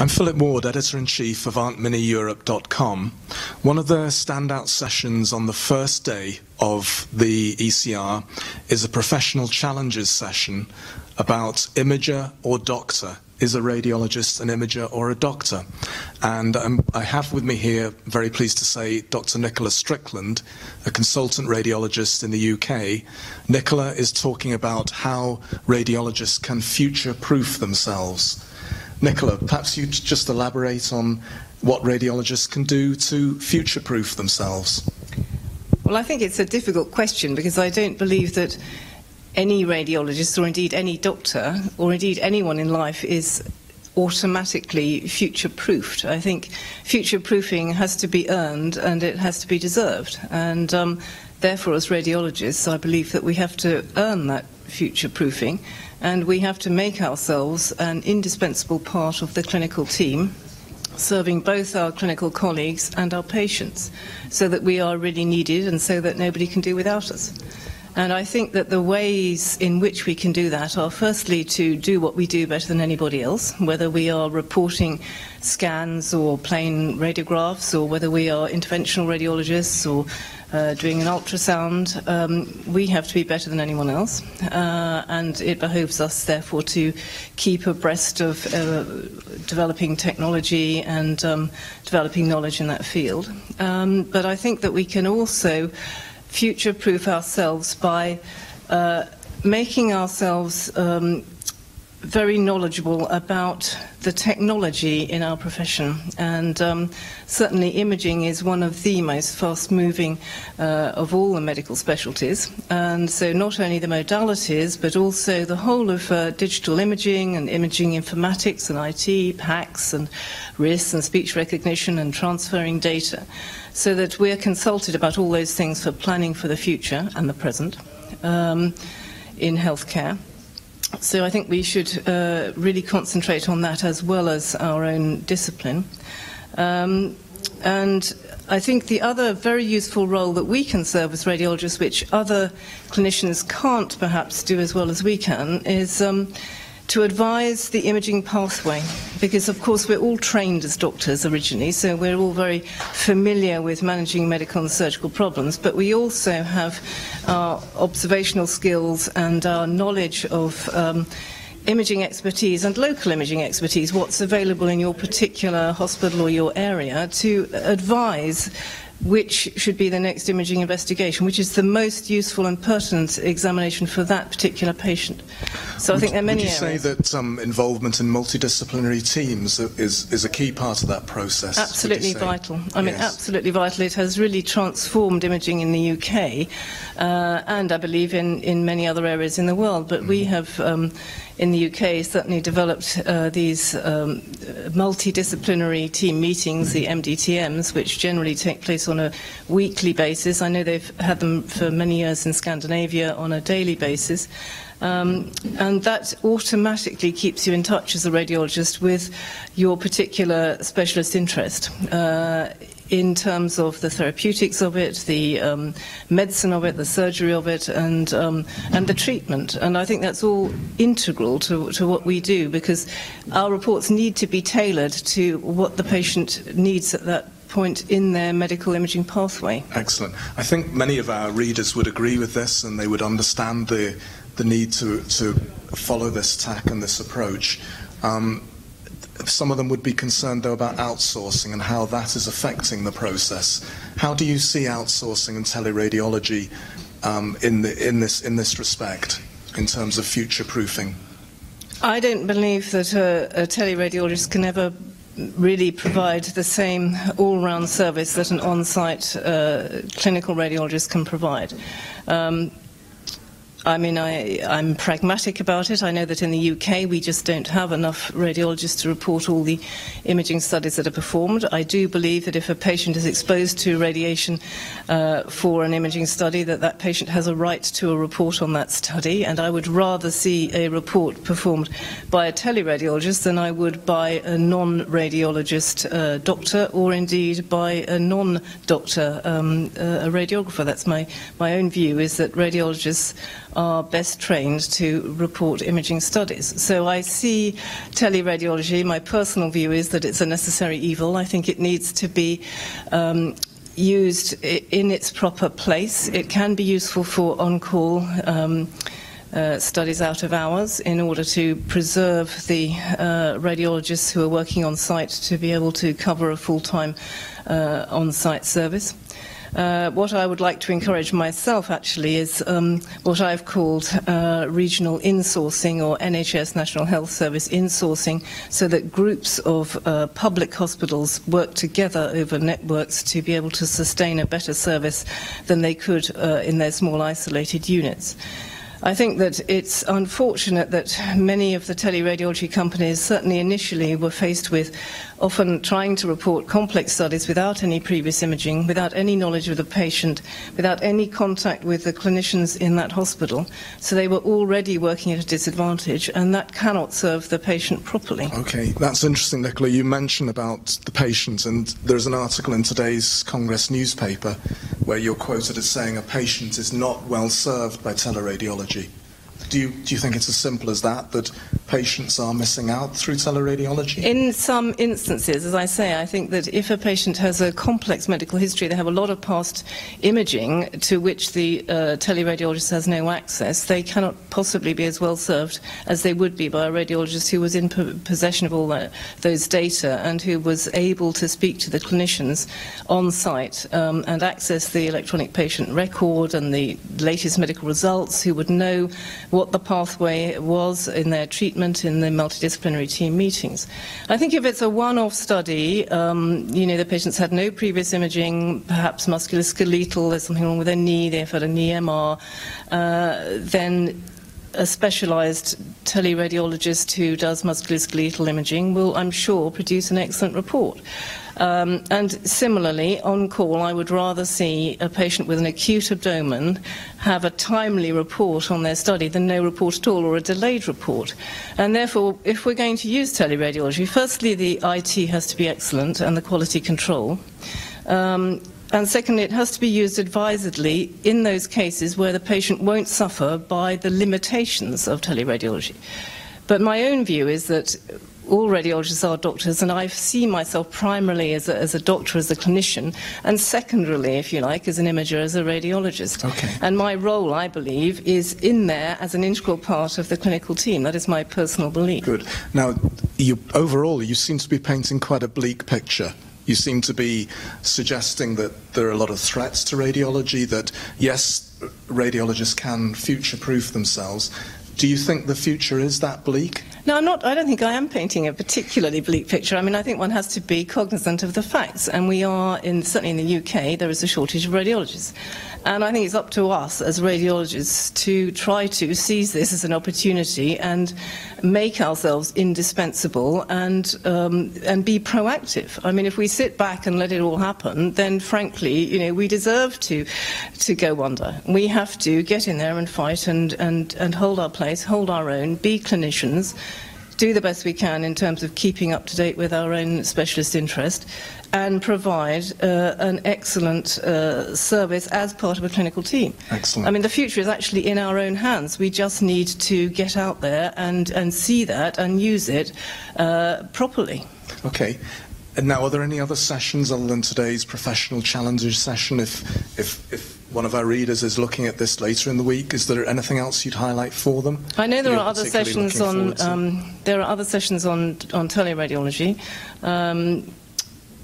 I'm Philip Ward, Editor-in-Chief of ArtMiniEurope.com. One of the standout sessions on the first day of the ECR is a professional challenges session about imager or doctor. Is a radiologist an imager or a doctor? And I have with me here, very pleased to say, Dr. Nicola Strickland, a consultant radiologist in the UK. Nicola is talking about how radiologists can future-proof themselves. Nicola, perhaps you'd just elaborate on what radiologists can do to future-proof themselves. Well, I think it's a difficult question because I don't believe that any radiologist or indeed any doctor or indeed anyone in life is automatically future-proofed. I think future-proofing has to be earned and it has to be deserved. And therefore, as radiologists, I believe that we have to earn that future-proofing and we have to make ourselves an indispensable part of the clinical team, serving both our clinical colleagues and our patients, so that we are really needed and so that nobody can do without us. And I think that the ways in which we can do that are firstly to do what we do better than anybody else, whether we are reporting scans or plain radiographs, or whether we are interventional radiologists or doing an ultrasound. We have to be better than anyone else, and it behoves us therefore to keep abreast of developing technology and developing knowledge in that field. But I think that we can also future-proof ourselves by making ourselves very knowledgeable about the technology in our profession. And certainly imaging is one of the most fast-moving of all the medical specialties. And so not only the modalities, but also the whole of digital imaging and imaging informatics and IT, PACS and RIS and speech recognition and transferring data, so that we're consulted about all those things for planning for the future and the present in healthcare. So I think we should really concentrate on that as well as our own discipline. And I think the other very useful role that we can serve as radiologists, which other clinicians can't perhaps do as well as we can, is to advise the imaging pathway, because of course we're all trained as doctors originally, so we're all very familiar with managing medical and surgical problems, but we also have our observational skills and our knowledge of imaging expertise and local imaging expertise, what's available in your particular hospital or your area, to advise which should be the next imaging investigation, which is the most useful and pertinent examination for that particular patient. So I think there are many areas. Would you say that involvement in multidisciplinary teams is a key part of that process? Absolutely vital. I mean, absolutely vital. It has really transformed imaging in the UK and I believe in many other areas in the world. But we have in the UK certainly developed these multidisciplinary team meetings, the MDTMs, which generally take place on a weekly basis. I know they've had them for many years in Scandinavia on a daily basis. And that automatically keeps you in touch as a radiologist with your particular specialist interest in terms of the therapeutics of it, the medicine of it, the surgery of it, and the treatment. And I think that's all integral to what we do, because our reports need to be tailored to what the patient needs at that point in their medical imaging pathway. Excellent. I think many of our readers would agree with this, and they would understand the need to follow this tack and this approach. Some of them would be concerned, though, about outsourcing and how that is affecting the process. How do you see outsourcing and teleradiology in this respect, in terms of future-proofing? I don't believe that a teleradiologist can ever really provide the same all-round service that an on-site clinical radiologist can provide. I mean, I'm pragmatic about it. I know that in the UK we just don't have enough radiologists to report all the imaging studies that are performed. I do believe that if a patient is exposed to radiation for an imaging study, that patient has a right to a report on that study, and I would rather see a report performed by a teleradiologist than I would by a non-radiologist doctor, or indeed by a non-doctor a radiographer. That's my own view, is that radiologists are best trained to report imaging studies. So I see teleradiology, my personal view is that it's a necessary evil. I think it needs to be used in its proper place. It can be useful for on-call studies out of hours in order to preserve the radiologists who are working on site to be able to cover a full-time on-site service. What I would like to encourage myself actually is what I've called regional insourcing, or NHS National Health Service insourcing, so that groups of public hospitals work together over networks to be able to sustain a better service than they could in their small isolated units. I think that it's unfortunate that many of the teleradiology companies, certainly initially, were faced with often trying to report complex studies without any previous imaging, without any knowledge of the patient, without any contact with the clinicians in that hospital. So they were already working at a disadvantage, and that cannot serve the patient properly. Okay, that's interesting, Nicola. You mentioned about the patient, and there's an article in today's Congress newspaper where you're quoted as saying a patient is not well served by teleradiology. Do you think it's as simple as that patients are missing out through teleradiology? In some instances, as I say, I think that if a patient has a complex medical history, they have a lot of past imaging to which the teleradiologist has no access, they cannot possibly be as well served as they would be by a radiologist who was in possession of all those data and who was able to speak to the clinicians on site and access the electronic patient record and the latest medical results, who would know what the pathway was in their treatment in the multidisciplinary team meetings. I think if it's a one-off study, the patients had no previous imaging, perhaps musculoskeletal, there's something wrong with their knee, they've had a knee MR, then a specialised teleradiologist who does musculoskeletal imaging will, I'm sure, produce an excellent report. And similarly, on call, I would rather see a patient with an acute abdomen have a timely report on their study than no report at all, or a delayed report. And therefore, if we're going to use teleradiology, firstly, the IT has to be excellent and the quality control. And secondly, it has to be used advisedly in those cases where the patient won't suffer by the limitations of teleradiology. But my own view is that all radiologists are doctors, and I see myself primarily as a doctor, as a clinician, and secondarily, if you like, as an imager, as a radiologist. Okay. And my role, I believe, is in there as an integral part of the clinical team. That is my personal belief. Good. Now, overall, you seem to be painting quite a bleak picture. You seem to be suggesting that there are a lot of threats to radiology, that, yes, radiologists can future-proof themselves. Do you think the future is that bleak? No, I don't think I am painting a particularly bleak picture. I mean, I think one has to be cognizant of the facts, and we are, certainly in the UK, there is a shortage of radiologists. And I think it's up to us as radiologists to try to seize this as an opportunity and make ourselves indispensable and be proactive. I mean, if we sit back and let it all happen, then frankly, we deserve to go under. We have to get in there and fight and hold our place, hold our own, be clinicians, do the best we can in terms of keeping up to date with our own specialist interest, and provide an excellent service as part of a clinical team. Excellent. I mean, the future is actually in our own hands. We just need to get out there and see that and use it properly. Okay. And now, are there any other sessions other than today's professional challenges session? If one of our readers is looking at this later in the week, is there anything else you'd highlight for them? I know there are other sessions on teleradiology.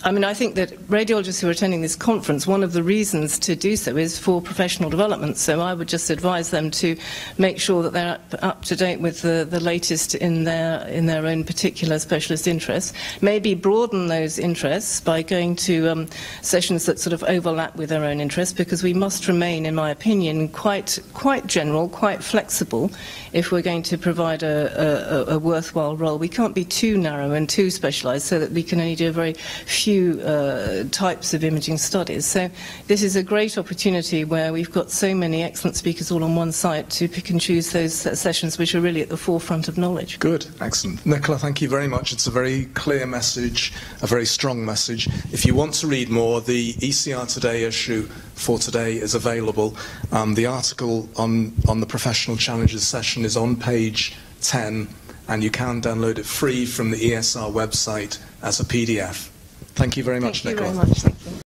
I mean, I think that radiologists who are attending this conference, one of the reasons to do so is for professional development. So I would just advise them to make sure that they're up to date with the latest in their own particular specialist interests. Maybe broaden those interests by going to sessions that sort of overlap with their own interests, because we must remain, in my opinion, quite general, quite flexible if we're going to provide a worthwhile role. We can't be too narrow and too specialised so that we can only do a very few few types of imaging studies. So this is a great opportunity where we've got so many excellent speakers all on one site to pick and choose those sessions which are really at the forefront of knowledge. Good, excellent. Nicola, thank you very much. It's a very clear message, a very strong message. If you want to read more, the ECR Today issue for today is available. The article on the Professional Challenges session is on page 10, and you can download it free from the ESR website as a PDF. Thank you very much, Nicola. Thank you very much. Thank you.